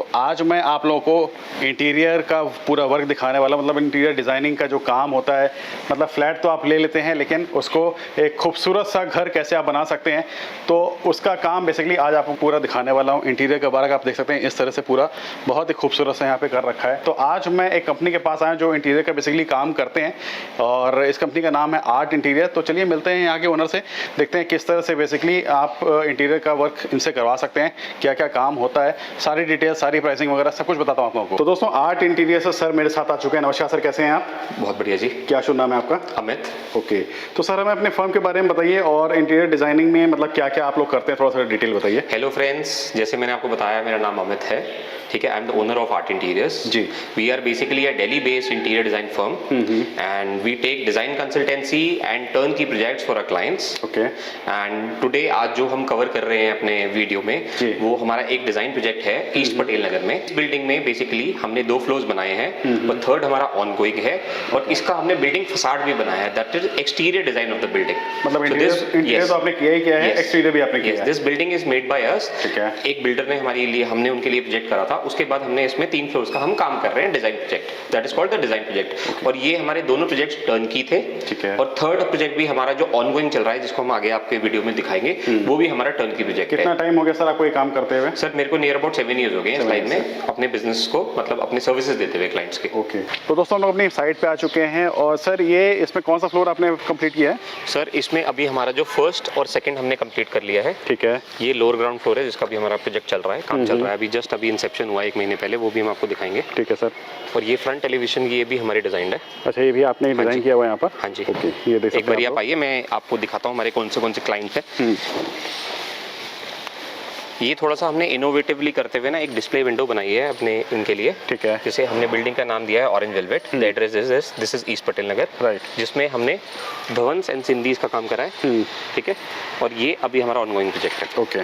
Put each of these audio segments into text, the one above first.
तो आज मैं आप लोगों को इंटीरियर का पूरा वर्क दिखाने वाला, मतलब इंटीरियर डिज़ाइनिंग का जो काम होता है, मतलब फ्लैट तो आप ले लेते हैं लेकिन उसको एक खूबसूरत सा घर कैसे आप बना सकते हैं, तो उसका काम बेसिकली आज आपको पूरा दिखाने वाला हूँ। इंटीरियर के बारे में आप देख सकते हैं इस तरह से पूरा बहुत ही खूबसूरत से यहाँ पे कर रखा है। तो आज मैं एक कंपनी के पास आया जो इंटीरियर का बेसिकली काम करते हैं और इस कंपनी का नाम है आर्ट इंटीरियर। तो चलिए मिलते हैं यहाँ के ओनर से, देखते हैं किस तरह से बेसिकली आप इंटीरियर का वर्क इनसे करवा सकते हैं, क्या क्या काम होता है, सारी डिटेल, सारी प्राइसिंग वगैरह सब कुछ बताता हूँ आप लोगों को। तो दोस्तों आर्ट इंटीरियर से सर मेरे साथ आ चुके हैं। नमस्कार सर, कैसे हैं आप? बहुत बढ़िया जी। क्या शुभ नाम है आपका? अमित। ओके, तो सर हमें अपने फर्म के बारे में बताइए और इंटीरियर डिजाइनिंग में मतलब क्या क्या आप लोग करते हैं, थोड़ा सा डिटेल बताइए। हेलो फ्रेंड्स, जैसे मैंने आपको बताया मेरा नाम अमित है, ठीक है। I am the owner of art interiors ji. We are basically a Delhi based interior design firm and we take design consultancy and turnkey projects for our clients. Okay. And today आज जो हम कवर कर रहे हैं अपने video में वो हमारा एक डिजाइन प्रोजेक्ट है ईस्ट पटेल नगर में। इस बिल्डिंग में बेसिकली हमने 2 फ्लोर्स बनाए हैं और थर्ड हमारा ऑनगोइंग है और इसका हमने बिल्डिंग फसाड भी बनाया है, that is exterior design of the building. मतलब इंटीरियर तो आपने किया ही किया है, एक्सटीरियर भी आपने किया है। This building is made by us. ठीक है। एक बिल्डर ने हमारे लिए, हमने उनके लिए प्रोजेक्ट करा था, उसके बाद हमने इसमें 3 फ्लोर्स का हम काम कर रहे हैं design project, that is called the design project. और ये हमारे दोनों प्रोजेक्ट्स टर्न की थे। ठीक है। और थर्ड प्रोजेक्ट भी हमारा जो ऑनगोइंग चल रहा है, जिसको हम आगे आपके वीडियो में दिखाएंगे, वो भी हमारा टर्न की प्रोजेक्ट है। कितना टाइम हो गया सर आपको ये काम करते हुए? सर मेरे को नियर अबाउट 7 ईयर्स हो गए इस लाइन में अपने बिजनेस को, मतलब अपने सर्विसेज देते हुए क्लाइंट्स के। ओके, तो दोस्तों हम लोग अपनी साइट पे आ चुके हैं और सर ये इसमें कौन सा फ्लोर आपने कंप्लीट किया है? सर इसमें अभी हमारा जो फर्स्ट और सेकंड हमने कंप्लीट कर लिया है। ठीक है। ये लोअर ग्राउंड फ्लोर है जिसका भी हमारा प्रोजेक्ट चल रहा है, काम चल रहा है अभी, जस्ट अभी इंसेप्शन हुआ 1 महीने पहले, वो भी हम आपको दिखाएंगे। ठीक है सर। और ये फ्रंट टेलीविजन ये भी हमारे डिजाइन है। अच्छा, ये भी आपने डिजाइन किया हुआ है यहाँ पर? हाँ जी। ओके, ये देख सकते हैं एक बार आप आइए, मैं आपको दिखाता हूँ हमारे कौन से क्लाइंट हैं। ये थोड़ा सा हमने इनोवेटिवली करते हुए ना एक डिस्प्ले विंडो बनाई है अपने इनके लिए। ठीक है। जिसे हमने बिल्डिंग का नाम दिया है orange velvet. The address is this is east Patel Nagar, right, जिसमें हमने भवंस एंड सिंधीज का काम करा है। ठीक है। और ये अभी हमारा ऑनगोइंग प्रोजेक्ट है। ओके,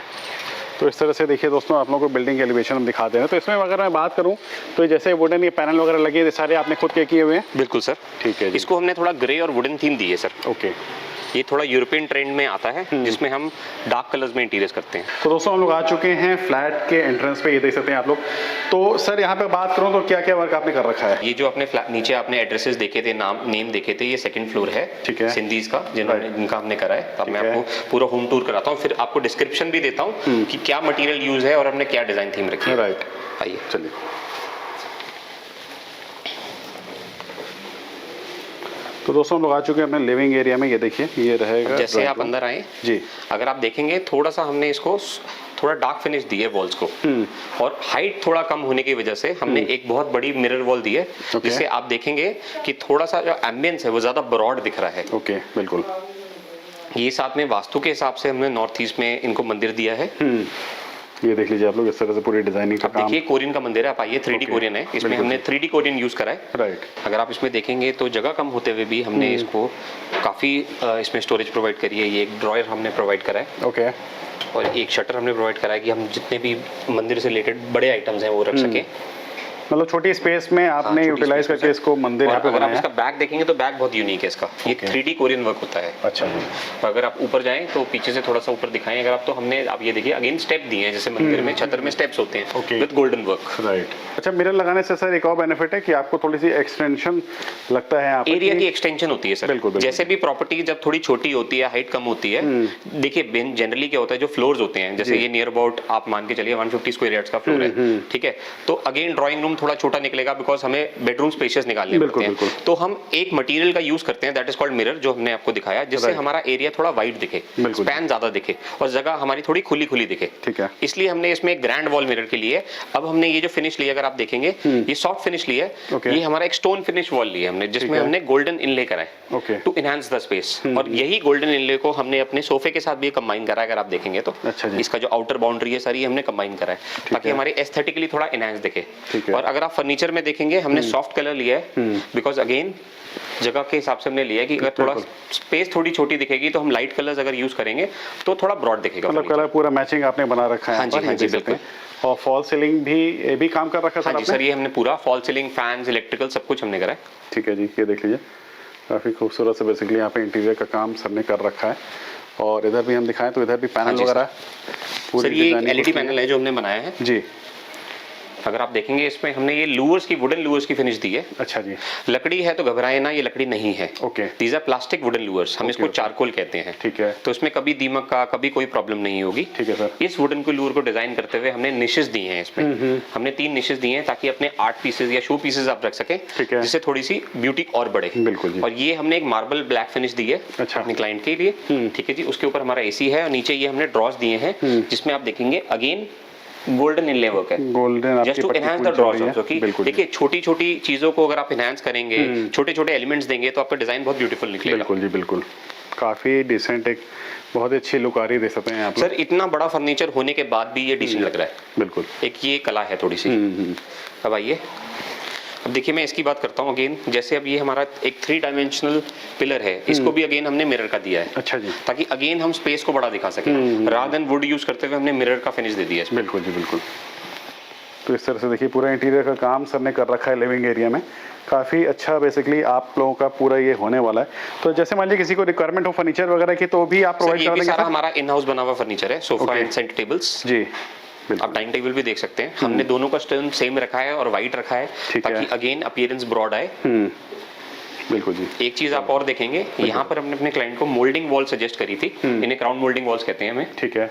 तो इस तरह से देखिए दोस्तों आप लोगों को बिल्डिंग के एलिवेशन हम दिखाते हैं। तो इसमें अगर मैं बात करूं तो जैसे वुडन ये पैनल वगैरह लगे हैं, सारे आपने खुद के किए हुए हैं? बिल्कुल सर। ठीक है जी। इसको हमने थोड़ा ग्रे और वुडन थीम दी है सर। ओके, ये थोड़ा यूरोपियन ट्रेंड में आता है जिसमें हम डार्क कलर्स में इंटीरियर्स करते हैं। तो दोस्तों हम लोग आ चुके हैं फ्लैट के एंट्रेंस पे, ये देख सकते हैं आप लोग। तो सर यहाँ पे बात करूँ तो क्या क्या वर्क आपने कर रखा है? ये जो अपने नीचे आपने एड्रेसेस देखे थे, नेम देखे थे, ये 2nd फ्लोर है। ठीक है। सिंधीज का जिनका हमने करा है। अब मैं आपको पूरा होम टूर कराता हूँ, फिर आपको डिस्क्रिप्शन भी देता हूँ कि क्या मटेरियल यूज है और हमने क्या डिजाइन थीम रखी है। राइट, आइए चलिए। तो दोस्तों हम लोग आ चुके हैं अपने लिविंग एरिया में, ये देखिए ये रहेगा। जैसे आप अंदर आए जी, अगर आप देखेंगे थोड़ा सा हमने इसको थोड़ा डार्क फिनिश दी है वॉल्स को, और हाइट थोड़ा कम होने की वजह से हमने एक बहुत बड़ी मिरर वॉल दी है, जिससे आप देखेंगे कि थोड़ा सा जो एम्बियंस है वो ज्यादा ब्रॉड दिख रहा है। ओके, बिल्कुल। ये साथ में वास्तु के हिसाब से हमने नॉर्थ ईस्ट में इनको मंदिर दिया है। ये देख लीजिए आप लोग इस तरह से पूरी डिजाइनिंग का काम। देखिए कोरियन का मंदिर है, आप आइए। 3D कोरियन है, इसमें हमने 3D कोरियन यूज करा है। राइट। अगर आप इसमें देखेंगे तो जगह कम होते हुए भी हमने इसको काफी इसमें स्टोरेज प्रोवाइड करी है। ये एक ड्रॉयर हमने प्रोवाइड करा है। ओके। और एक शटर हमने प्रोवाइड करा है कि हम जितने भी मंदिर से रिलेटेड बड़े आइटम्स हैं वो रख सकें। मतलब छोटी स्पेस में आपने यूटिलाइज करके इसको मंदिर यहाँ पे अगर बनाया आप है। इसका बैक देखेंगे तो बैक बहुत यूनिक है इसका। ये 3D कोरियन वर्क होता है। अच्छा जी। और अगर आप ऊपर जाएं तो पीछे से थोड़ा सा ऊपर दिखाएं अगर आप, तो हमने आप ये देखिए अगेन स्टेप दिए हैं, जैसे मंदिर में छतर में स्टेप्स होते हैं विद गोल्डन वर्क। राइट। अच्छा, मिरर लगाने से सर एक और बेनिफिट है कि आपको थोड़ी सी एक्सटेंशन लगता है, एरिया की एक्सटेंशन होती है सर। बिल्कुल। जैसे भी प्रॉपर्टी जब थोड़ी छोटी होती है, हाइट कम होती है, देखिए जनरली क्या होता है, जो फ्लोर्स होते हैं, जैसे ये नियर अबाउट आप मान के चलिए 150 स्क्वायर यार्ड्स का फ्लोर है, ठीक है। तो अगेन ड्राइंग रूम थोड़ा छोटा निकलेगा बिकॉज हमें बेडरूम स्पेसेस निकालने पड़ते हैं। तो हम एक मटेरियल का यूज करते हैं, दैट इज कॉल्ड मिरर, जो हमने आपको दिखाया, जिससे हमारा एरिया थोड़ा वाइड दिखे, स्पैन ज्यादा दिखे और जगह हमारी थोड़ी खुली खुली दिखे। ठीक है। इसलिए हमने इसमें ग्रैंड वॉल मिरर के लिए अब हमने ये जो फिनिश लिया, अगर आप देखेंगे ये सॉफ्ट फिनिश लिया है। ये हमारा एक स्टोन फिनिश वॉल लिया हमने, जिसमें हमने गोल्डन इनले करा है टू एनहांस द स्पेस। और यही गोल्डन इनले को हमने अपने सोफे के साथ भी कंबाइन करा है, अगर आप देखेंगे तो। इसका जो आउटर बाउंड्री है सारी हमने कंबाइन करा है, ताकि हमारे एस्थेटिकली थोड़ा एनहांस दिखे। और अगर आप फर्नीचर में देखेंगे हमने सॉफ्ट कलर लिया है, बिकॉज अगेन जगह के हिसाब से हमने लिया है कि अगर थोड़ा स्पेस थोड़ी छोटी दिखेगी तो हम लाइट कलर्स अगर यूज करेंगे तो थोड़ा ब्रॉड दिखेगा। मतलब कलर पूरा मैचिंग आपने बना रखा है। हाँ जी बिल्कुल। और फॉल सीलिंग भी काम कर रखा है? हाँ जी सर, ये हमने पूरा फॉल सीलिंग, फैंस, इलेक्ट्रिकल सब कुछ हमने करा है। ठीक है जी, ये देख लीजिए काफ़ी खूबसूरत से बेसिकली यहाँ पे इंटीरियर का काम सर ने कर रखा है। और इधर भी हम दिखाएं तो इधर भी पैनल वगैरह सर, ये LED पैनल है जो हमने बनाया है जी। अगर आप देखेंगे इसमें हमने ये लूवर्स की, वुडन लूवर्स की फिनिश दी है। अच्छा जी। लकड़ी है तो घबराए ना, ये लकड़ी नहीं है। Okay. These are plastic wooden louvres, हम इसको चारकोल कहते हैं। ठीक है। तो इसमें कभी दीमक का कभी कोई प्रॉब्लम नहीं होगी। ठीक है सर। इस वुडन को लूवर को डिजाइन करते हुए हमने निशेस दी हैं इसमें। हमने 3 निशेस दिए हैं ताकि अपने आर्ट पीसेस या शो पीसेस आप रख सकें, जिससे थोड़ी सी ब्यूटी और बढ़े। बिल्कुल जी। और ये हमने एक मार्बल ब्लैक फिनिश दी है अपने क्लाइंट के लिए। ठीक है जी। उसके ऊपर हमारा एसी है और नीचे ये हमने ड्रॉज दिए हैं जिसमें आप देखेंगे अगेन गोल्डन इनले वर्क है। Golden just to enhance the drawers also. कि देखिए छोटी छोटी चीजों को अगर आप एनहांस करेंगे, छोटे छोटे एलिमेंट्स देंगे तो आपका डिजाइन बहुत ब्यूटीफुल निकलेगा। बिल्कुल जी, बिल्कुल। काफी डिसेंट, एक बहुत ही अच्छी लुक आ रही है, देख सकते हैं आप सर। इतना बड़ा फर्नीचर होने के बाद भी ये डिसेंट लग रहा है। बिल्कुल। एक ये कला है थोड़ी सी। अब आइए, अब देखिए मैं इसकी बात करता हूँ अगेन। जैसे अब ये हमारा एक 3 डायमेंशनल पिलर है, इसको भी अगेन हमने मिरर का दिया है। अच्छा जी। ताकि अगेन हम स्पेस को बड़ा दिखा सकें। रादर देन वुड यूज करते हुए हमने मिरर का फिनिश दे दिया है। बिल्कुल जी, बिल्कुल। तो इस तरह से देखिए पूरा इंटीरियर का काम सर ने कर रखा है लिविंग एरिया में। काफ़ी अच्छा बेसिकली आप लोगों का पूरा ये होने वाला है। तो जैसे मान लीजिए किसी को रिक्वायरमेंट हो फर्नीचर वगैरह की तो भी आप प्रोवाइड कर देंगे? सारा हमारा इन हाउस बना हुआ फर्नीचर है, सोफा एंड सेंटर टेबल्स जी। आप डाइनिंग टेबल भी देख सकते हैं। हमने दोनों का स्टोन सेम रखा है और व्हाइट रखा है ताकि अगेन अपीयरेंस ब्रॉड आए। बिल्कुल जी। एक चीज आप और देखेंगे, यहाँ पर हमने अपने क्लाइंट को मोल्डिंग वॉल सजेस्ट करी थी। इन्हें क्राउन मोल्डिंग वॉल्स कहते हैं हमें। ठीक है।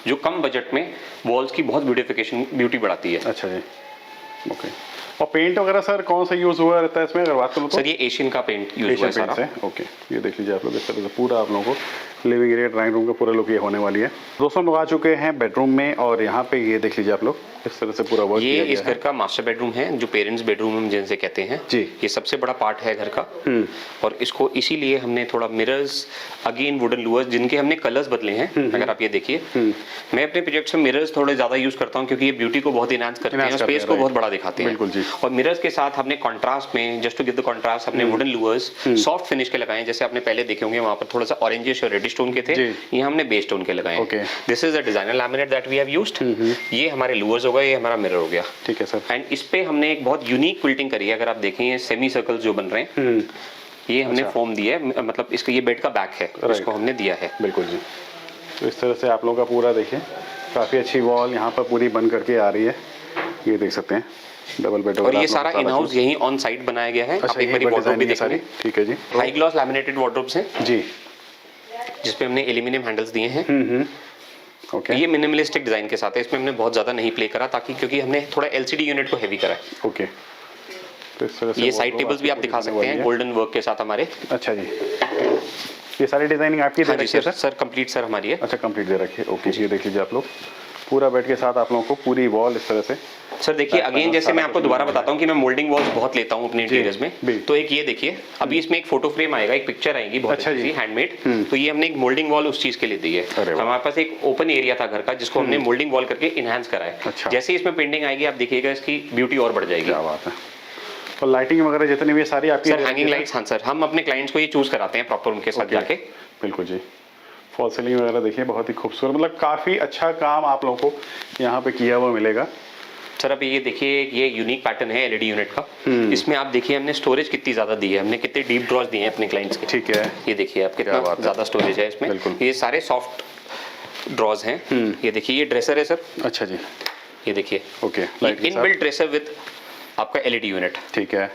जो कम बजट में वॉल्स की बहुत ब्यूटिफिकेशन, ब्यूटी बढ़ाती है। अच्छा जी। ओके। और पेंट वगैरह सर कौन सा यूज हुआ रहता है इसमें अगर बात करूँ तो? सर ये एशियन का पेंट यूज हुआ है सारा। ओके। ये देख लीजिए आप लोग, इस तरह से पूरा आप लोगों को लिविंग एरिया, ड्राइंग रूम का पूरा लुक ये होने वाली है। दोस्तों हम लोग आ चुके हैं बेडरूम में और यहाँ पे ये देख लीजिए आप लोग इस तरह से पूरा वर्क ये इस घर का मास्टर बेडरूम है, जो पेरेंट्स बेडरूम हम जिनसे कहते हैं जी। ये सबसे बड़ा पार्ट है घर का। और इसको इसीलिए हमने थोड़ा मिरर्स, अगेन वुडन लूवर्स जिनके हमने कलर्स बदले हैं। अगर आप ये देखिए, मैं अपने प्रोजेक्ट्स में मिरर्स थोड़े ज्यादा यूज करता हूँ क्योंकि ये ब्यूटी को बहुत इनहांस करते हैं, स्पेस को बहुत बड़ा दिखाते हैं। बिल्कुल जी। और मिरर्स के साथ हमने कॉन्ट्रास्ट में, just to give the contrast, हमने वुडन लूवर्स सॉफ्ट फिनिश के लगाए। जैसे आपने पहले देखे होंगे वहां पर थोड़ा सा ऑरेंजिश और रेडिश टोन के थे, ये हमने बेस टोन के लगाए। This is the designer laminate that we have used. ये हमारे लूवर्स हो गए, ये हमारा मिरर हो गया। ठीक है सर। एंड इस पे हमने एक बहुत यूनिक क्विल्टिंग करी है। अगर आप देखें ये सेमी सर्कल्स जो बन रहे हैं, ये हमने फोम दिया है, मतलब इसका ये बेड का बैक है, इसको हमने दिया है। बिल्कुल जी। तो इस तरह से आप लोगों का पूरा देखिए काफ़ी अच्छी वॉल यहाँ पर पूरी बन करके आ रही है, ये देख सकते हैं डबल बेड। और ये सारा इन हाउस यही ऑन साइट बनाया गया है। आप एक बार वार्डरोब भी देखेंगे। ठीक है जी। हाई ग्लॉस लैमिनेटेड वार्डरोब्स हैं जी, जिसपे हमने एल्यूमिनियम हैंडल्स दिए हैं। ओके। ये मिनिमलिस्टिक डिजाइन के साथ है, इसमें हमने बहुत ज्यादा नहीं प्ले करा ताकि, क्योंकि हमने थोड़ा एलसीडी यूनिट को हेवी करा है। ओके। तो इस तरह से ये साइड टेबल्स भी आप दिखा सकते हैं गोल्डन वर्क के साथ हमारे। अच्छा जी। ये सारी डिजाइनिंग आपकी दे रखी है सर? सर कंप्लीट सर हमारी है। अच्छा, कंप्लीट दे रखी है। ओके। ये देख लीजिए आप लोग पूरा बेड के साथ आप लोगों को पूरी वॉल इस तरह से। सर देखिए अगेन, जैसे मैं आपको दोबारा बताता हूँ कि मैं मोल्डिंग वॉल्स बहुत लेता हूँ अपने इंटीरियर्स में। तो एक ये देखिए, अभी इसमें एक फोटो फ्रेम आएगा, एक पिक्चर आएगी बहुत अच्छी हैंडमेड। तो ये हमने एक मोल्डिंग वॉल उस चीज के लिए दी है। हमारे पास एक ओपन एरिया था घर का जिसको हमने मोल्डिंग वॉल करके इनहांस करा है। जैसे इसमें पेंटिंग आएगी आप देखिएगा इसकी ब्यूटी और बढ़ जाएगी। क्या बात है। और लाइटिंग वगैरह जितनी भी सारी आपकी सर हैंगिंग लाइट्स। हाँ सर, हम अपने क्लाइंट्स को ये चूज कराते हैं प्रॉपर उनके साथ जाके। बिल्कुल जी। फॉल सीलिंग वगैरह देखिए बहुत ही खूबसूरत, मतलब काफ़ी अच्छा काम आप लोगों को यहाँ पे किया हुआ मिलेगा। सर अभी ये देखिए, ये यूनिक पैटर्न है एलईडी यूनिट का। इसमें आप देखिए हमने स्टोरेज कितनी ज्यादा दी है, हमने कितने डीप ड्रॉज दिए हैं अपने क्लाइंट्स के। ठीक है। ये देखिए आप कितना ज्यादा स्टोरेज है इसमें। ये सारे सॉफ्ट ड्रॉज हैं। ये देखिए ये ड्रेसर है सर। अच्छा जी। ये देखिए। ओके। इनबिल्ट ड्रेसर विद आपका एलईडी यूनिट। ठीक है।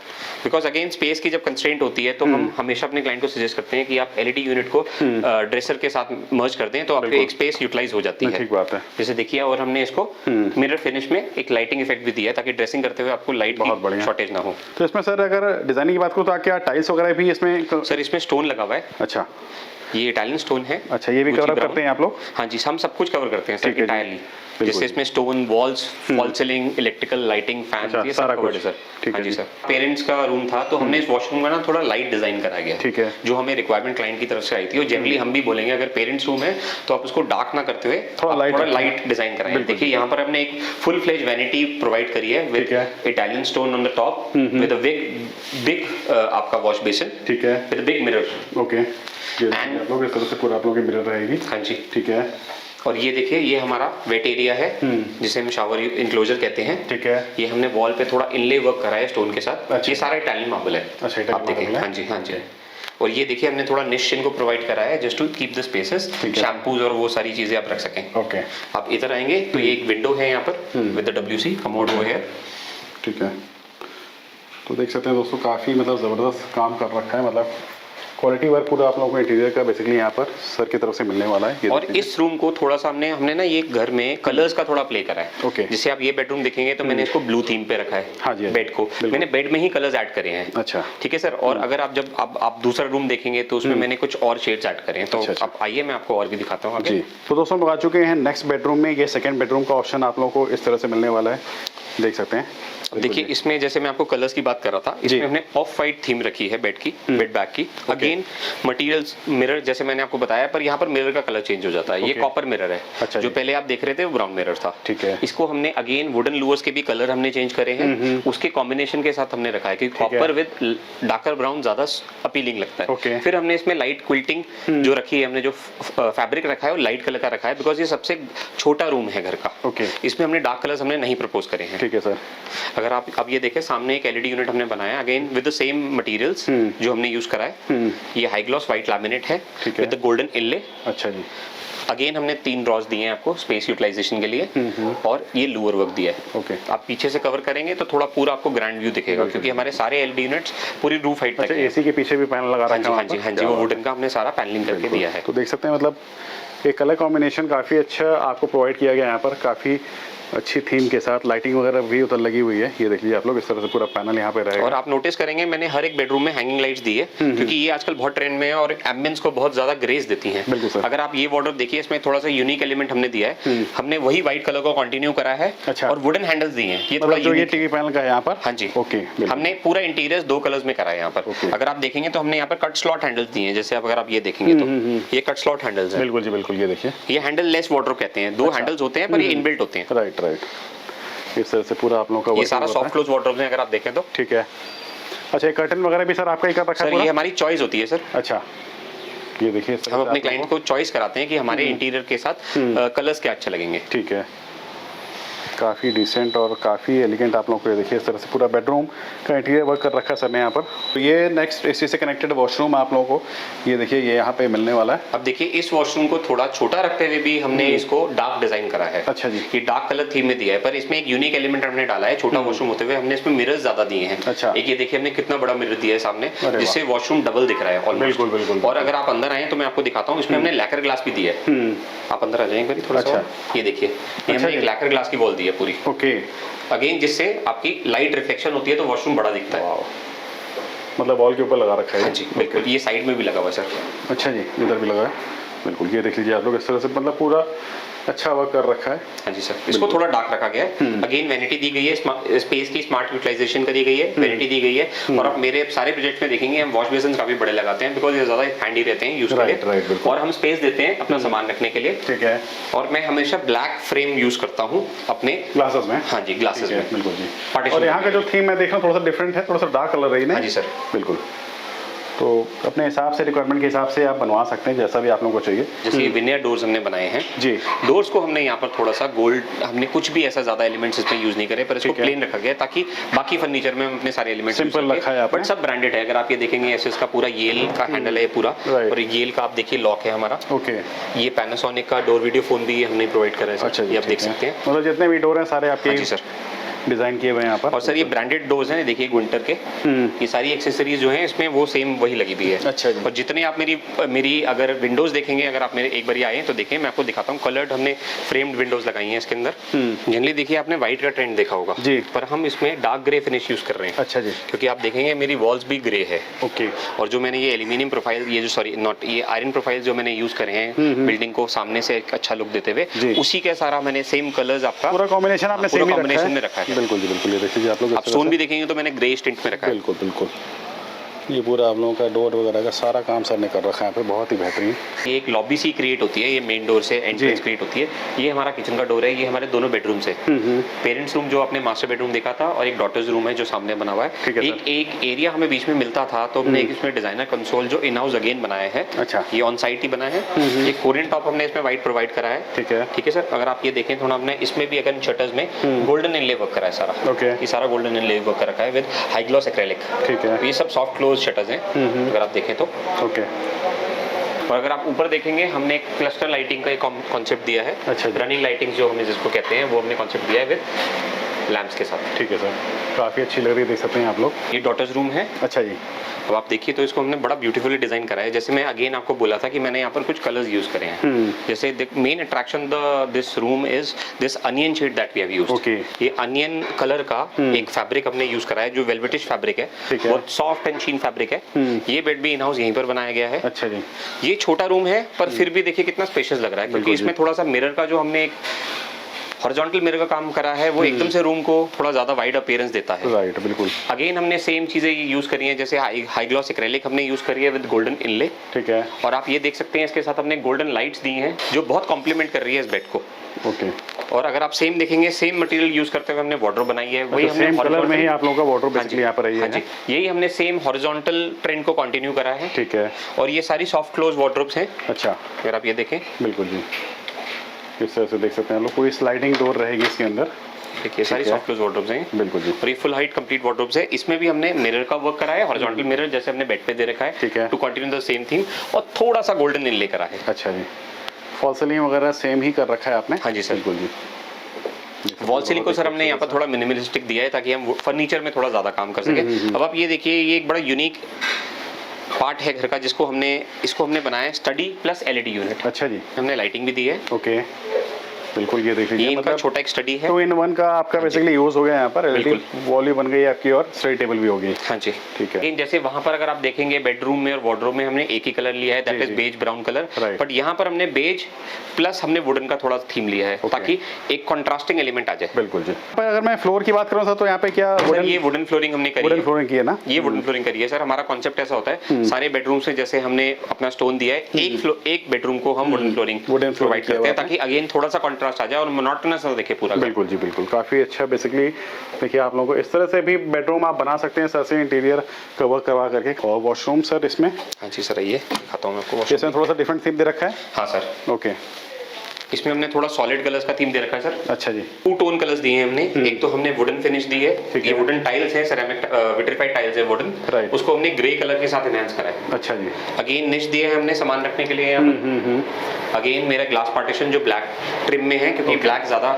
बिकॉज अगेन स्पेस की जब कंस्ट्रेंट होती है तो हम हमेशा अपने क्लाइंट को सजेस्ट करते हैं कि आप एलईडी यूनिट को ड्रेसर के साथ मर्ज कर दें तो आपके एक स्पेस यूटिलाइज हो जाती है। ठीक बात है। जैसे देखिए, और हमने इसको मिरर फिनिश में एक लाइटिंग इफेक्ट भी दिया है ताकि ड्रेसिंग करते हुए आपको लाइट की शॉर्टेज ना हो। तो इसमें सर अगर डिजाइनिंग की बात करूँ तो क्या टाइल्स वगैरह भी इसमें? सर इसमें स्टोन लगा हुआ है। अच्छा। ये इटालियन स्टोन है। अच्छा, ये भी कवर करते हैं आप लोग? हाँ जी, हम सब कुछ कवर करते हैं सर इंटायरली। जैसे इसमें stone, walls, fall ceiling, electrical, lighting, fan, ये सब कवर्ड है सर। हाँ जी सर। पेरेंट्स का रूम था तो हमने इस वॉशरूम का ना थोड़ा लाइट डिजाइन करा गया। ठीक है। जो हमें रिक्वायरमेंट क्लाइंट की तरफ से आई थी। और जनरली हम भी बोलेंगे अगर पेरेंट्स रूम है तो आप उसको डार्क ना करते हुए थोड़ा लाइट डिजाइन कराएं। देखिए यहाँ पर हमने एक फुल फ्लेज वैनिटी प्रोवाइड करी है with Italian stone on the top with a big आपका वॉश बेसिन। ठीक है। With big mirror. Okay. And आप लोग इस तरह से पूरा आप लोगों की मिरर रहेगी। हाँ जी। ठीक है। और ये देखिए, ये हमारा वेट एरिया है जिसे हम शावर इंक्लोजर कहते हैं। ठीक है। ये हमने वॉल पे थोड़ा इनले वर्क करा है स्टोन के साथ। ये सारा इटालियन मार्बल है। अच्छा, आप देखिए। हाँ जी, हाँ जी। और ये देखिए हमने थोड़ा निश इनको प्रोवाइड करा है just to keep the spaces, shampoos और वो सारी चीजें आप रख सकें। ओके, आप इधर आएंगे तो ये एक विंडो है यहाँ पर विद द WC कमोड वो है। ठीक है, तो देख सकते हैं दोस्तों काफ़ी मतलब ज़बरदस्त काम कर रखा है, मतलब क्वालिटी वर्क पूरा आप लोगों को इंटीरियर का बेसिकली यहाँ पर सर की तरफ से मिलने वाला है। और इस रूम को थोड़ा सा हमने ना ये घर में कलर्स का थोड़ा प्ले करा है। ओके, जैसे आप ये बेडरूम देखेंगे तो मैंने इसको ब्लू थीम पे रखा है। हाँ जी, बेड को मैंने बेड में ही कलर्स ऐड करे हैं। अच्छा, ठीक है सर। और अगर आप जब आप दूसरा रूम देखेंगे तो उसमें मैंने कुछ और शेड्स ऐड करे हैं, तो आप आइए मैं आपको और भी दिखाता हूँ आगे। जी, तो दोस्तों हम आ चुके हैं नेक्स्ट बेडरूम में। ये सेकंड बेडरूम का ऑप्शन आप लोगों को इस तरह से मिलने वाला है, देख सकते हैं। देखिए इसमें जैसे मैं आपको कलर्स की बात कर रहा था, इसमें हमने ऑफ वाइट थीम रखी है बेड की, बेड बैग की। अगेन मटेरियल्स मिरर जैसे मैंने आपको बताया, पर यहाँ पर मिरर का कलर चेंज हो जाता है। ये कॉपर मिरर है। अच्छा, जो पहले आप देख रहे थे वो ब्राउन मिरर था। ठीक है, इसको हमने अगेन वुडन लूवर्स के भी कलर हमने चेंज करे हैं, उसके कॉम्बिनेशन के साथ हमने रखा है कि कॉपर विद डार्कर ब्राउन ज्यादा अपीलिंग लगता है। फिर हमने इसमें लाइट क्विल्टिंग जो रखी है, हमने जो फैब्रिक रखा है वो लाइट कलर का रखा है, बिकॉज ये सबसे छोटा रूम है घर का। इसमें हमने डार्क कलर्स हमने नहीं प्रपोज करे हैं। ठीक है सर। अगर आप अब ये देखें सामने एक LED यूनिट हमने बनाया again with the same materials जो हमने यूज करा है। ये हाई ग्लॉस व्हाइट लैमिनेट है विद द गोल्डन इनले। अच्छा जी। अगेन हमने 3 ड्रॉज दिए हैं आपको स्पेस यूटिलाइजेशन के लिए, और ये लूअर वर्क दिया है। ओके, आप पीछे से कवर करेंगे तो थोड़ा पूरा आपको ग्रैंड व्यू दिखेगा, क्योंकि हमारे सारे LED यूनिट्स पूरी रूफ हाइट तक है। एसी के पीछे भी पैनल लगा रखा है। हाँ जी, वो वुडन का हमने सारा पैनलिंग करके दिया है। तो देख सकते हैं मतलब एक कलर कॉम्बिनेशन काफ़ी अच्छा आपको प्रोवाइड किया गया यहाँ पर, काफ़ी अच्छी थीम के साथ लाइटिंग वगैरह भी उधर लगी हुई है। ये देख लीजिए आप लोग, इस तरह से पूरा पैनल यहाँ पे रहेगा। और आप नोटिस करेंगे मैंने हर एक बेडरूम में हैंगिंग लाइट्स दी है, क्योंकि ये आजकल बहुत ट्रेंड में है और एम्बियंस को बहुत ज्यादा ग्रेस देती हैं। बिल्कुल सर। अगर आप ये वार्डरोब देखिए, इसमें थोड़ा सा यूनिक एलिमेंट हमने दिया है। हमने वही व्हाइट कलर को कंटिन्यू करा है। अच्छा। और वुडन हैंडल्स दिए हैं। ये थोड़ा जो ये टीवी पैनल का है यहाँ पर। हाँ जी। ओके, हमने पूरा इंटीरियर 2 कलर्स में करा है यहाँ पर। अगर आप देखेंगे तो हमने यहाँ पर कट स्लॉट हैंडल्स दिए हैं। जैसे अगर आप ये देखेंगे तो ये कट स्लॉट हैंडल्स है। बिल्कुल जी, बिल्कुल। ये देखिए, ये हैंडल लेस वार्डरोब कहते हैं। 2 हैंडल्स होते हैं पर ये इनबिल्ट होते हैं। Right right. इस तरह से पूरा आप लोगों का ये सारा सॉफ्ट क्लोज वार्डरोब है अगर आप देखें तो। ठीक है। अच्छा, कर्टन वगैरह भी सर आपका ही कर रखा है? सर ये हमारी चॉइस होती है सर। अच्छा, ये देखिए हम अपने क्लाइंट को चॉइस कराते हैं कि हमारे इंटीरियर के साथ कलर्स क्या अच्छे लगेंगे। ठीक है, काफ़ी डिसेंट और काफ़ी एलिगेंट आप लोगों को ये देखिए इस तरह से पूरा बेडरूम का इंटीरियर वर्क कर रखा है सर ने यहाँ पर। तो ये नेक्स्ट इसी से कनेक्टेड वॉशरूम आप लोगों को ये देखिए ये यहाँ पे मिलने वाला है। अब देखिए इस वॉशरूम को थोड़ा छोटा रखते हुए भी हमने इसको डार्क डिजाइन करा है। अच्छा जी। ये डार्क कलर थीम में दिया है, पर इसमें एक यूनिक एलिमेंट हमने डाला है। छोटा वॉशरूम होते हुए हमने इसमें मिरर्स ज्यादा दिए हैं। अच्छा। एक ये देखिए हमने कितना बड़ा मिरर दिया है सामने, जिससे वॉशरूम डबल दिख रहा है ऑलमोस्ट। बिल्कुल बिल्कुल। और अगर आप अंदर आए तो मैं आपको दिखाता हूँ, इसमें हमने लैकर ग्लास भी दिया है। आप अंदर आ जाएंगे थोड़ा सा। ये देखिए ये हमने एक लैकर ग्लास की वॉल दी है पूरी। ओके, अगेन जिससे आपकी लाइट रिफ्लेक्शन होती है तो वॉशरूम बड़ा दिखता है। मतलब वॉल के ऊपर लगा रखा है। हाँ जी बिल्कुल। ये साइड में भी लगा हुआ है सर। अच्छा जी, इधर भी लगा है। बिल्कुल, ये देख लीजिए आप लोग इस तरह से मतलब पूरा अच्छा वर्क कर रखा है। हाँ जी सर। इसको थोड़ा डार्क रखा गया है। अगेन वैनिटी दी गई है, स्पेस की स्मार्ट यूटिलाइजेशन करी गई है, वैनिटी दी गई है। और आप मेरे सारे प्रोजेक्ट में देखेंगे हम वॉश बेसिन काफी बड़े लगाते हैं, बिकॉज ये ज्यादा हैंडी रहते हैं यूज के लिए। और हम स्पेस देते हैं अपना सामान रखने के लिए। ठीक है। और मैं हमेशा ब्लैक फ्रेम यूज करता हूँ अपने ग्लासेस में। हाँ जी, ग्लासेस में। बिल्कुल जी। और यहाँ का जो थीम मैं देख रहा हूँ थोड़ा सा डिफरेंट है, थोड़ा सा डार्क कलर रही है। हाँ जी सर बिल्कुल। तो अपने हिसाब से रिक्वायरमेंट के हिसाब से आप बनवा सकते हैं जैसा भी आप लोगों को चाहिए। जैसे ये विनियर डोर्स हमने बनाए हैं जी। डोर्स को हमने यहाँ पर थोड़ा सा गोल्ड, हमने कुछ भी ऐसा ज्यादा एलिमेंट्स इसमें यूज नहीं करे, पर इसको प्लेन रखा गया ताकि बाकी फर्नीचर में हम अपने सारे एलिमेंट्स सिंपल रखा है आपने। बट सब ब्रांडेड है। अगर आप ये देखेंगे एसएस का पूरा येल का हैंडल है पूरा, और येल का आप देखिए लॉक है हमारा। ओके। ये पैनासोनिक का डोर वीडियो फोन भी हमने प्रोवाइड करा है। अच्छा, ये आप देख सकते हैं। मतलब जितने भी डोर हैं सारे आपके जी सर डिजाइन किए हुए हैं यहाँ पर। और सर ये ब्रांडेड डोर्स हैं, देखिए विंटर के। ये सारी एक्सेसरीज जो हैं इसमें वो सेम वही लगी हुई है। अच्छा जी। और जितने आप मेरी अगर विंडोज देखेंगे, अगर आप मेरे एक बार आए तो देखें, मैं आपको दिखाता हूँ। कलर्ड हमने फ्रेम्ड विंडोज लगाई हैं इसके अंदर। जनरली देखिए आपने व्हाइट का ट्रेंड देखा होगा जी, पर हम इसमें डार्क ग्रे फिनिश यूज कर रहे हैं। अच्छा जी। क्योंकि आप देखेंगे मेरी वॉल्स भी ग्रे है। ओके। और जो मैंने ये एल्यूमिनियम प्रोफाइल, ये जो सॉरी नॉट ये आयरन प्रोफाइल जो मैंने यूज करे हैं बिल्डिंग को सामने से एक अच्छा लुक देते हुए, उसी का सारा मैंने सेम कलर्स आपका पूरा कॉम्बिनेशन आपने सेम कॉम्बिनेशन में रखा है। बिल्कुल जी बिल्कुल। आप लोग स्टोन भी देखेंगे तो मैंने ग्रे टिंट में रखा है। बिल्कुल बिल्कुल। ये पूरा आप लोगों का डोर वगैरह का सारा काम सर ने कर रखा है यहाँ पे, बहुत ही बेहतरीन। ये एक लॉबी सी क्रिएट होती है, ये मेन डोर से एंट्रेंस क्रिएट होती है। ये हमारा किचन का डोर है, ये हमारे दोनों बेडरूम से। पेरेंट्स रूम जो आपने मास्टर बेडरूम देखा था, और एक डॉटर्स रूम है जो सामने बना हुआ है। एक एरिया हमें बीच में मिलता था, तो हमने एक इसमें डिजाइनर कंसोल जो इन हाउस अगेन बनाया है। अच्छा। ये ऑन साइट ही बना है। एक कोरियन टॉप हमने इसमें व्हाइट प्रोवाइड करा है। ठीक है। ठीक है सर। अगर आप ये देखें थोड़ा, हमने इसमें भी अगर शटर्स में गोल्डन इनले वर्क करा है सारा। ओके। ये सारा गोल्डन इनले वर्क कर रखा है विद हाई ग्लॉस एक्रेलिक। ठीक है। ये सब सॉफ्ट क्लोज क्लोज शटर्स हैं अगर आप देखें तो। ओके। और अगर आप ऊपर देखेंगे हमने एक क्लस्टर लाइटिंग का एक कॉन्सेप्ट दिया है। अच्छा जी। रनिंग लाइटिंग जो हमने जिसको कहते हैं वो हमने कॉन्सेप्ट दिया है विद लैंप्स के साथ। ठीक है सर, काफ़ी अच्छी लग रही है, देख सकते हैं आप लोग। ये डॉटर्स रूम है। अच्छा जी। अब आप देखिए तो इसको हमने बड़ा ब्यूटीफुली डिजाइन करा है। जैसे मैं अगेन आपको बोला था कि मैंने यहाँ पर कुछ कलर्स यूज करे हैं। जैसे main attraction this room is this onion shade that we have used. Okay. ये अनियन कलर का एक फैब्रिक हमने यूज करा है जो वेलवेटिश फैब्रिक है, बहुत सॉफ्ट एंड शीन फैब्रिक है। ये बेड भी इन हाउस यहीं पर बनाया गया है। अच्छा जी। ये छोटा रूम है पर फिर भी देखिए कितना स्पेशियस लग रहा है, क्योंकि इसमें थोड़ा सा मिरर का जो हमने एक हॉरिजॉन्टल मिरर का काम करा है वो एकदम से रूम को थोड़ा ज्यादा वाइड अपीयरेंस देता है। राइट, बिल्कुल। अगेन हमने सेम चीजें यूज करी हैं, जैसे हाई ग्लॉस एक्रेलिक हमने यूज करी है विद गोल्डन इनले। ठीक है। और आप ये देख सकते हैं इसके साथ हमने गोल्डन लाइट्स दी हैं जो बहुत कॉम्प्लीमेंट कर रही है इस बेड को। ओके। और अगर आप सेम देखेंगे सेम मटेरियल यूज करते हुए हमने वार्डरोब बनाई है, वही हमने सेम कलर में ही आप लोगों का वार्डरोब बेसिकली यहाँ पर हाँ जी, यही हमने सेम हॉरिजॉन्टल ट्रेंड को कंटिन्यू करा है। ठीक है। और ये सारी सॉफ्ट क्लोज वार्डरोब्स हैं। अच्छा। अगर आप ये देखें, बिल्कुल जी, इस तरह से देख सकते हैं लोग, कोई स्लाइडिंग डोर रहेगी इसके अंदर। देखिए सारी सॉफ्ट क्लोज वार्डरोब्स हैं। बिल्कुल जी। और ये फुल हाइट कंप्लीट वार्डरोब्स है। इसमें भी हमने मिरर का वर्क करा है, हॉरिजॉन्टल मिरर जैसे हमने बेड पे दे रखा है। ठीक है। To continue the same theme, और थोड़ा सा गोल्डन इनले करा है। अच्छा जी। फॉल सीलिंग वगैरह सेम ही कर रखा है आपने? हाँ जी सर। बिल्कुल जी। वॉल सीलिंग को सर हमने यहाँ पर थोड़ा मिनिमलिस्टिक दिया है ताकि हम फर्नीचर में थोड़ा ज्यादा काम कर सके। अब आप ये देखिए, ये एक बड़ा यूनिक पार्ट है घर का जिसको हमने बनाया है स्टडी प्लस एलईडी यूनिट। अच्छा जी। हमने लाइटिंग भी दी है। ओके, बिल्कुल। ये देख ये लीजिए, इनका मतलब छोटा एक स्टडी है। तो इन वन का आपका बेसिकली यूज हो गया यहाँ पर। एलईडी वॉल भी बन गई आपकी और स्टडी टेबल भी हो गई। हाँ जी। ठीक है। लेकिन जैसे वहां पर अगर आप देखेंगे बेडरूम में और वार्डरोब में हमने एक ही कलर लिया है, that is beige brown colour. But यहाँ पर हमने बेज प्लस हमने वुडन का थोड़ा थीम लिया है ताकि एक कॉन्ट्रास्टिंग एलिमेंट आ जाए। बिल्कुल जी। पर अगर मैं फ्लोर की बात करूँ सर, तो यहाँ पे क्या ये वुडन फ्लोरिंग हमने करी है। वुडन फ्लोरिंग की है ना? ये वुडन फ्लोरिंग करी है सर। हमारा कॉन्सेप्ट ऐसा होता है, सारे बेडरूम्स में जैसे हमने अपना स्टोन दिया है, एक बेडरूम को हम वुडन फ्लोरिंग प्रोवाइड करते हैं ताकि अगेन थोड़ा सा कॉन्ट्रास्ट आ जाए और मोनोटोनस ना दिखे पूरा। बिल्कुल जी, बिल्कुल। काफ़ी अच्छा बेसिकली देखिए आप लोगों को इस तरह से भी बेडरूम आप बना सकते हैं सर से, इंटीरियर कवर करवा करके। और वॉशरूम सर इसमें? हाँ जी सर, ये दिखाता हूँ मैं आपको। इसमें थोड़ा सा डिफरेंट थीम दे रखा है? हाँ सर। ओके। इसमें हमने थोड़ा सॉलिड कलर्स का थीम दे रखा है सर। अच्छा जी। 2 टोन कलर्स दिए हैं हमने। एक तो हमने वुडन फिनिश दी है, ये वुडन टाइल्स है, सेरेमिक विट्रिफाइड टाइल्स है वुडन, उसको हमने ग्रे कलर के साथ एनहांस करा है। अच्छा जी। अगेन निश दिए हैं हमने सामान रखने के लिए यहाँ पर। अगेन मेरा ग्लास पार्टीशन जो ब्लैक ट्रिम में है, क्योंकि ब्लैक ज्यादा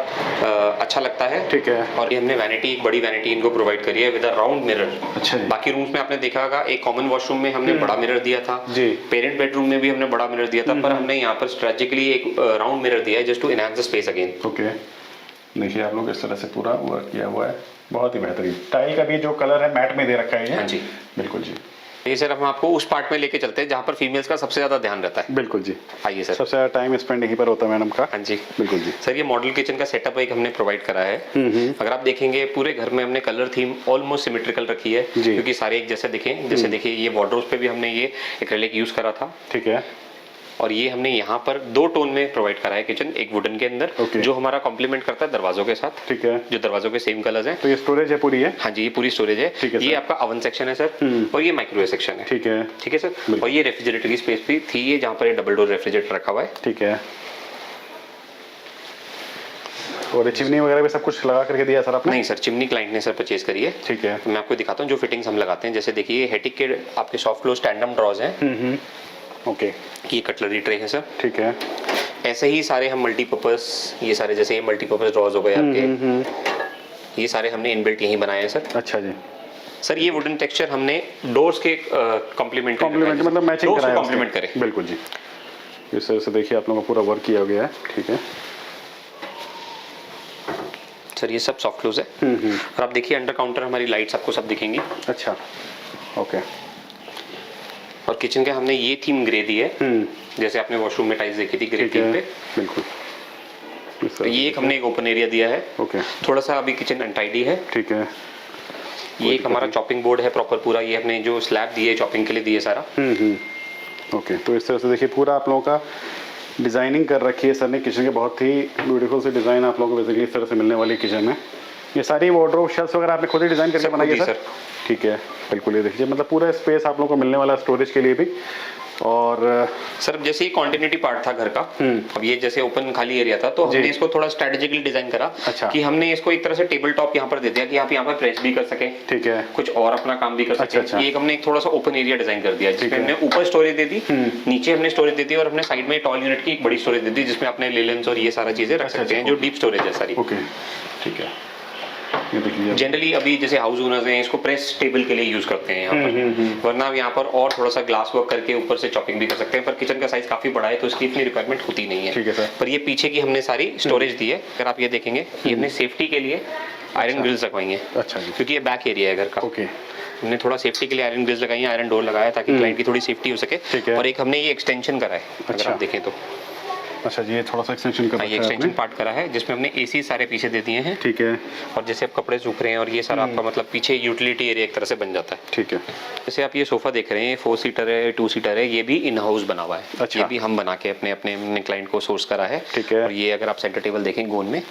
अच्छा लगता है। ठीक है। और ये हमने वैनिटी, एक बड़ी वैनिटी इनको प्रोवाइड करी है विद अ राउंड मिरर। अच्छा। बाकी रूम्स में आपने देखा होगा, एक कॉमन वॉशरूम में हमने बड़ा मिरर दिया था, पेरेंट बेडरूम में भी हमने बड़ा मिरर दिया था, पर हमने यहाँ पर स्ट्रेटेजिकली एक राउंड मिरर दिया है just to enhance the space again. Okay. देखिए आप लोग इस तरह से पूरा वर्क किया हुआ है, बहुत ही बेहतरीन। टाइल का भी जो कलर है मैट में दे रखा है। हाँ जी, बिल्कुल जी। ये सर हम आपको उस पार्ट में लेके चलते हैं जहाँ पर फीमेल्स का सबसे ज्यादा ध्यान रहता है। बिल्कुल जी। आइए सर। सबसे ज्यादा टाइम स्पेंड यहीं पर होता है मैडम का। हाँ जी, बिल्कुल जी। सर ये मॉडल किचन का सेटअप एक हमने प्रोवाइड करा है। अगर आप देखेंगे पूरे घर में हमने कलर थीम ऑलमोस्ट सिमेट्रिकल रखी है, क्योंकि सारे एक जैसे दिखे। जैसे देखिए ये वार्डरोब्स पे भी हमने ये एक्रेलिक यूज करा था। ठीक है। और ये हमने यहाँ पर 2 टोन में प्रोवाइड करा है किचन, एक वुडन के अंदर जो हमारा कॉम्प्लीमेंट करता है दरवाजों के साथ। ठीक है। जो दरवाजों के सेम कलर्स हैं। तो ये स्टोरेज है पूरी है? हाँ जी, ये पूरी स्टोरेज है। ये आपका ओवन सेक्शन है सर, और ये माइक्रोवेव सेक्शन है। ठीक है। ठीक है सर। और ये रेफ्रिजरेटर की स्पेस भी थी, ये जहाँ पर डबल डोर रेफ्रिजरेटर रखा हुआ है। ठीक है। और चिमनी वगैरह भी सब कुछ लगा करके दिया सर आपने? नहीं सर, चिमनी क्लाइंट ने सर परचेज करी है। ठीक है। मैं आपको दिखाता हूँ जो फिटिंग्स हम लगाते हैं। जैसे देखिए हेटिक के आपके सॉफ्ट क्लोज टैंडम ड्रॉज हैं। ओके। ये कटलरी ट्रे है सर। ठीक है। ऐसे ही सारे हम मल्टीपर्पज, ये सारे जैसे ये मल्टीपर्पज ड्रॉज हो गए आपके, ये सारे हमने इनबिल्ट यहीं बनाए हैं सर। अच्छा जी। सर ये वुडन टेक्सचर हमने डोर्स के कॉम्प्लीमेंट मतलब मैचिंग कराया, कॉम्प्लीमेंट करे। बिल्कुल जी। इस तरह से देखिए आप लोगों का पूरा वर्क किया गया है। ठीक है सर, ये सब सॉफ्ट क्लोज है। और आप देखिए अंडर काउंटर हमारी लाइट्स आपको सब दिखेंगी। अच्छा। ओके। और किचन के हमने ये थीम ग्रे दी है, जैसे आपने वॉशरूम में टाइल्स देखी थी ग्रे थीम पे। बिल्कुल। तो ये एक हमने एक ओपन एरिया दिया है। ओके। थोड़ा सा अभी किचन अनटाइडी है। ठीक है। ये एक हमारा चॉपिंग बोर्ड है प्रॉपर पूरा, ये हमने जो स्लैब दी है चॉपिंग के लिए दी है सारा। ओके। तो इस तरह से देखिए पूरा आप लोगों का डिजाइनिंग कर रखी है सर ने किचन के, बहुत ही ब्यूटीफुल से डिजाइन आप लोगों को बेसिकली इस तरह से मिलने वाली किचन में। ये सारी वार्डरोब शेल्फ्स वगैरह आपने खुद ही डिजाइन करके बनाई है सर? ठीक है। बिल्कुल। ये देखिए मतलब पूरा स्पेस आप लोगों को मिलने वाला स्टोरेज के लिए भी। और सर अब जैसे ये कॉन्टिन्यूटी पार्ट था घर का, अब ये जैसे ओपन खाली एरिया था तो हमने इसको थोड़ा स्ट्रेटेजिकली डिजाइन करा। अच्छा। कि हमने इसको एक तरह से टेबल टॉप यहाँ पर दे दिया कि आप यहाँ पर प्रेस भी कर सके, ठीक है, कुछ और अपना काम भी कर सके। अच्छा। ये हमने एक थोड़ा सा ओपन एरिया डिजाइन कर दिया जिसमें हमने ऊपर स्टोरेज दे दी, नीचे हमने स्टोरेज दे दी और हमने साइड में टॉल यूनिट की एक बड़ी स्टोरेज दे दी जिसमें अपने लेलेंस और ये सारा चीजें रख सकते हैं, जो डीप स्टोरेज है सारी। ओके, ठीक है। ये देखिए जनरली अभी जैसे हाउस ओनर्स हैं इसको प्रेस टेबल के लिए यूज करते हैं यहाँ पर, वरना यहाँ पर और थोड़ा सा ग्लास वर्क करके ऊपर से चॉपिंग भी कर सकते हैं, पर किचन का साइज काफी बड़ा है तो इसकी इतनी रिक्वायरमेंट होती नहीं है। ठीक है सर। पर ये पीछे की हमने सारी स्टोरेज दी है। अगर आप ये देखेंगे ये हमने सेफ्टी के लिए आयरन ग्रिल्स लगवाई है। अच्छा जी। क्योंकि ये बैक एरिया है घर का। ओके। हमने थोड़ा सेफ्टी के लिए आयरन ग्रिल्स लगाई है, आयरन डोर लगाया ताकि क्लाइंट की थोड़ी सेफ्टी हो सके। ठीक है। और एक हमने ये एक्सटेंशन करा है, अगर आप देखें तो। अच्छा जी, ये थोड़ा सा एक्सटेंशन कर ये एक्सटेंशन पार्ट करा है जिसमें हमने एसी सारे पीछे दे दिए हैं। ठीक है। और जैसे आप कपड़े सूख रहे हैं और ये सारा आपका मतलब पीछे यूटिलिटी एरिया एक तरह से बन जाता है। ठीक है। जैसे आप ये सोफा देख रहे हैं, 4 सीटर है, 2 सीटर है, ये भी इन हाउस बना हुआ है। अच्छा। ये भी हम बना के अपने क्लाइंट को सोर्स करा है। ठीक है। और ये अगर आप सेंटर टेबल देखें गोन में,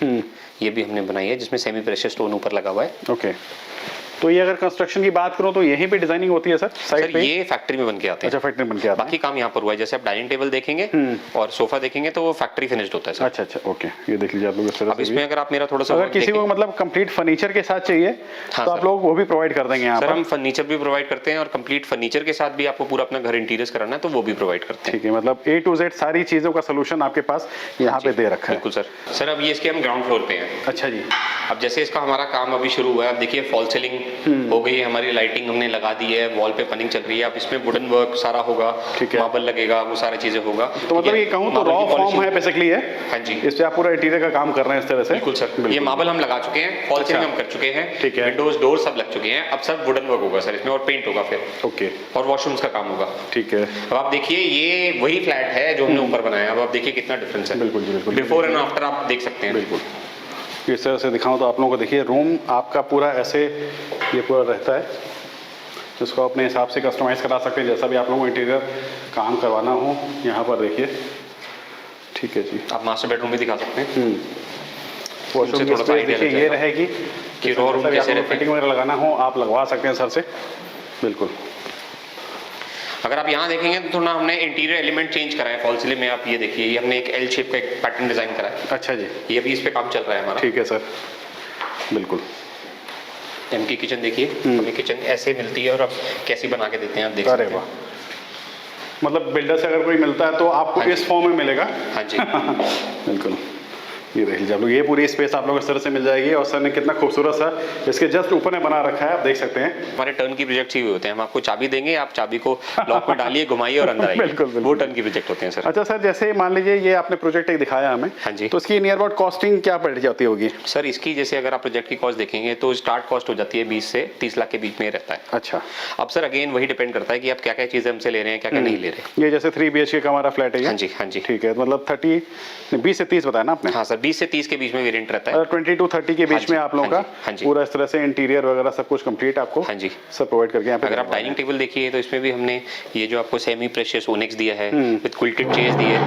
ये भी हमने बनाई है जिसमें सेमी प्रेशर स्टोन ऊपर लगा हुआ है। ओके। तो ये अगर कंस्ट्रक्शन की बात करूं तो यहीं पे डिजाइनिंग होती है सर, साइड पे? ये फैक्ट्री में बन के आते हैं। अच्छा, फैक्ट्री में बन के आते हैं। बाकी काम यहाँ पर हुआ है। जैसे आप डाइनिंग टेबल देखेंगे और सोफा देखेंगे तो वो फैक्ट्री फिनिश्ड होता है सर। अच्छा, ओके। ये देख लीजिए आप लोग इस तरह अब इसमें अगर आप मेरा थोड़ा सा अगर किसी को मतलब कंप्लीट फर्नीचर के साथ चाहिए तो आप लोग वो भी प्रोवाइड कर देंगे यहाँ सर? पर? हम फर्नीचर भी प्रोवाइड करते हैं और कंप्लीट फर्नीचर के साथ भी आपको पूरा अपना घर इंटीरियर्स कराना है तो वो भी प्रोवाइड करते हैं। ठीक है, मतलब A to Z सारी चीजों का सोल्यूशन आपके पास यहाँ पे दे रखा है। बिल्कुल सर। अब ये इसके हम ग्राउंड फ्लोर पे हैं। अच्छा जी। अब जैसे इसका हमारा काम अभी शुरू हुआ है, अब देखिए फॉल सीलिंग हो गई है, हमारी लाइटिंग हमने लगा दी है, वॉल पे पनिंग चल रही है। अब इसमें वुडन वर्क सारा होगा, मार्बल लगेगा, वो सारी चीजें होगा। तो मतलब ये कहूँ तो रॉ फॉर्म है बेसिकली है। हाँ जी। इस पे आप पूरा इंटीरियर का काम कर रहे हैं इस तरह से? बिल्कुल सर। ये मार्बल हम लगा चुके हैं, फॉल सीलिंग हम कर चुके हैं, ठीक है। विंडोज डोर सब लग चुके हैं। अब सब वुडन वर्क होगा सर इसमें और पेंट होगा फिर। ओके। और वॉशरूम्स का काम होगा। ठीक है। अब आप देखिए ये वही फ्लैट है जो हमने ऊपर बनाया। अब आप देखिए कितना डिफरेंस है। बिल्कुल बिल्कुल। बिफोर एंड आफ्टर आप देख सकते हैं। बिल्कुल। इस तरह से दिखाऊं तो आप लोगों को देखिए रूम आपका पूरा ऐसे ये पूरा रहता है, जिसको अपने हिसाब से कस्टमाइज़ करा सकते हैं जैसा भी आप लोगों को इंटीरियर काम करवाना हो। यहाँ पर देखिए, ठीक है जी। आप मास्टर बेडरूम भी दिखा सकते हैं। वॉशरूम की स्पेस देखिए ये रहेगी कि रॉ रूम कैसे रहते हैं। फिटिंग वगैरह लगाना हो आप लगवा सकते हैं सर से। बिल्कुल। अगर आप यहाँ देखेंगे तो थोड़ा हमने इंटीरियर एलिमेंट चेंज करा है फॉल सीलिंग में। आप ये देखिए, ये हमने एक एल शेप का एक पैटर्न डिजाइन करा है। अच्छा जी। ये अभी इस पे काम चल रहा है हमारा। ठीक है सर। बिल्कुल। एम की किचन देखिए, हमें किचन ऐसे मिलती है और अब कैसी बना के देते हैं आप देख सकते हैं। अरे वाह, मतलब बिल्डर से अगर कोई मिलता है तो आपको इस फॉर्म में मिलेगा। हाँ जी। बिल्कुल। ये देख लीजिए आप लोग, ये पूरी स्पेस आप लोग इस तरह से मिल जाएगी। और सर ने कितना खूबसूरत सा इसके जस्ट ऊपर में बना रखा है, आप देख सकते हैं। हमारे टर्न की प्रोजेक्ट ही होते हैं। हम आपको चाबी देंगे, आप चाबी को लॉक में डालिए, घुमाइए और अंदर आइए। बिल्कुल बिल्कुल। वो टर्न की प्रोजेक्ट होते हैं सर। अच्छा सर, जैसे मान लीजिए ये आपने प्रोजेक्ट एक दिखाया हमें। हाँ जी। तो इसकी नियर अबाउट कॉस्टिंग क्या पड़ जाती होगी? सर इसकी जैसे अगर आप प्रोजेक्ट की कॉस्ट देखेंगे तो स्टार्ट कॉस्ट हो जाती है 20 से 30 लाख के बीच में रहता है। अच्छा। अब सर अगेन वही डिपेंड करता है कि आप क्या क्या चीजें हमसे ले रहे हैं, क्या क्या नहीं ले रहे। ये जैसे 3 BHK का हमारा फ्लैट है ये? हाँ जी, हाँ जी। ठीक है, मतलब 20 से 30 बताया ना आपने? हाँ सर, 20 से 30 के बीच में वेरिएंट रहता है। 20 to 30 के बीच में आप लोगों का पूरा इस तरह से इंटीरियर वगैरह सब कुछ कंप्लीट आपको हाँ जी सब प्रोवाइड करके यहाँ पे। अगर आप डाइनिंग टेबल देखिए तो इसमें भी हमने ये जो आपको सेमी प्रेशियस ओनेक्स दिया है विद क्विल्टेड चेयर्स दी है।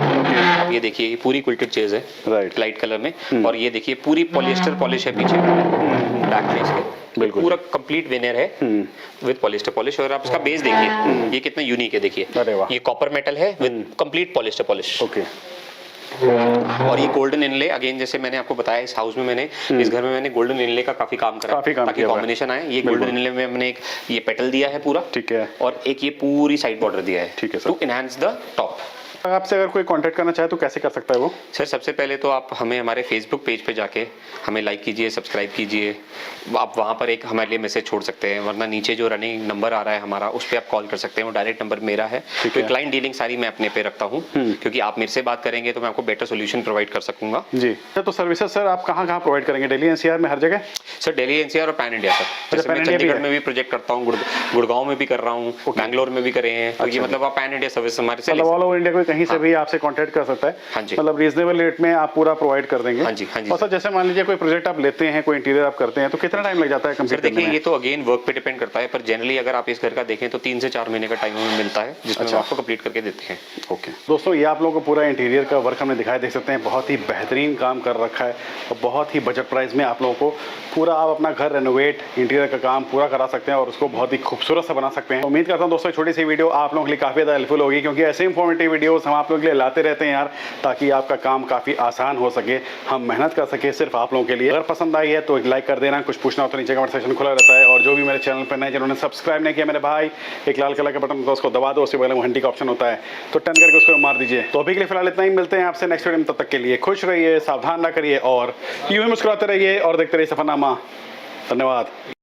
आप ये देखिए, ये पूरी क्विल्टेड चेयर्स है, राइट, लाइट कलर में। और ये देखिए पूरी पॉलिएस्टर पॉलिश है पीछे बैक में इसके, बिल्कुल पूरा कंप्लीट विनर है विद पॉलिएस्टर पॉलिश। और आप इसका बेस देखिए, ये कितना यूनिक है। देखिए ये कॉपर मेटल है with complete polyester polish. Okay. और ये गोल्डन इनले अगेन, जैसे मैंने आपको बताया, इस हाउस में मैंने इस घर में मैंने गोल्डन इनले का काफी काम करा ताकि कॉम्बिनेशन आए। ये गोल्डन इनले में हमने एक ये पेटल दिया है पूरा, ठीक है, और एक ये पूरी साइड बॉर्डर दिया है, ठीक है sir, to enhance the top. आपसे अगर कोई कांटेक्ट करना चाहे तो कैसे कर सकता है वो? सर सबसे पहले तो आप हमें हमारे फेसबुक पेज पे जाके हमें लाइक कीजिए, सब्सक्राइब कीजिए। आप वहाँ पर एक हमारे लिए मैसेज छोड़ सकते हैं, वरना नीचे जो रनिंग नंबर आ रहा है हमारा उस पर आप कॉल कर सकते हैं। वो डायरेक्ट नंबर मेरा है, क्योंकि क्लाइंट डीलिंग सारी मैं अपने पे रखता हूँ, क्योंकि आप मेरे से बात करेंगे तो मैं आपको बेटर सोल्यूशन प्रोवाइड कर सकूंगा। जी तो सर्विसेज सर आप कहाँ कहाँ प्रोवाइड करेंगे? दिल्ली एनसीआर में हर जगह? सर दिल्ली एनसीआर और पैन इंडिया सर। जैसे मैं चंडीगढ़ में भी प्रोजेक्ट करता हूँ, गुड़गांव में भी कर रहा हूँ, बैंगलोर में भी करे हैं। तो ये मतलब आप पैन इंडिया सर्विस हमारे से ऑल ओवर इंडिया कोई कहीं से भी आपसे कांटेक्ट कर सकता है। हाँ जी। मतलब रीजनेबल रेट में आप पूरा प्रोवाइड कर देंगे। हाँ जी, हाँ जी। और सर जैसे मान लीजिए कोई प्रोजेक्ट आप लेते हैं, कोई इंटीरियर आप करते हैं, तो कितना टाइम लग जाता है सर कंप्लीट करने देखिए, में? ये तो अगेन वर्क पे डिपेंड करता है, पर जनरली अगर आप इस घर का देखें तो 3 से 4 महीने का टाइम हमें मिलता है, जिसमें हम आपको कंप्लीट करके देते हैं। ओके दोस्तों, ये आप लोगों को पूरा इंटीरियर का वर्क हमने दिखाया, देख सकते हैं बहुत ही बेहतरीन काम कर रखा है और बहुत ही बजट प्राइस में आप लोगों को पूरा आप अपना घर रेनोवेट इंटीरियर का काम पूरा करा सकते हैं और उसको बहुत ही खूबसूरत सा बना सकते हैं। उम्मीद करता हूं दोस्तों छोटी सी वीडियो आप लोगों के लिए काफ़ी ज़्यादा हेल्पफुल होगी, क्योंकि ऐसे इंफॉर्मेटिव वीडियोस हम आप लोगों के लिए लाते रहते हैं यार, ताकि आपका काम काफ़ी आसान हो सके, हम मेहनत कर सके सिर्फ आप लोगों के लिए। अगर पसंद आई है तो एक लाइक कर देना, कुछ पूछना हो तो नीचे कमेंट सेक्शन खुला रहता है। और जो भी मेरे चैनल पर नए जिन्होंने सब्सक्राइब नहीं किया मेरे भाई, एक लाल कलर का बटन होता है उसको दबा दो, उसके बगल में घंटी का ऑप्शन होता है तो टर्न करके उसको मार दीजिए। तो अभी के लिए फिलहाल इतना ही, मिलते हैं आपसे नेक्स्ट वीडियो में, तब तक के लिए खुश रहिए, सावधान ना करिए और यूं ही मुस्कुराते रहिए और देखते रहिए सफरनामा। धन्यवाद।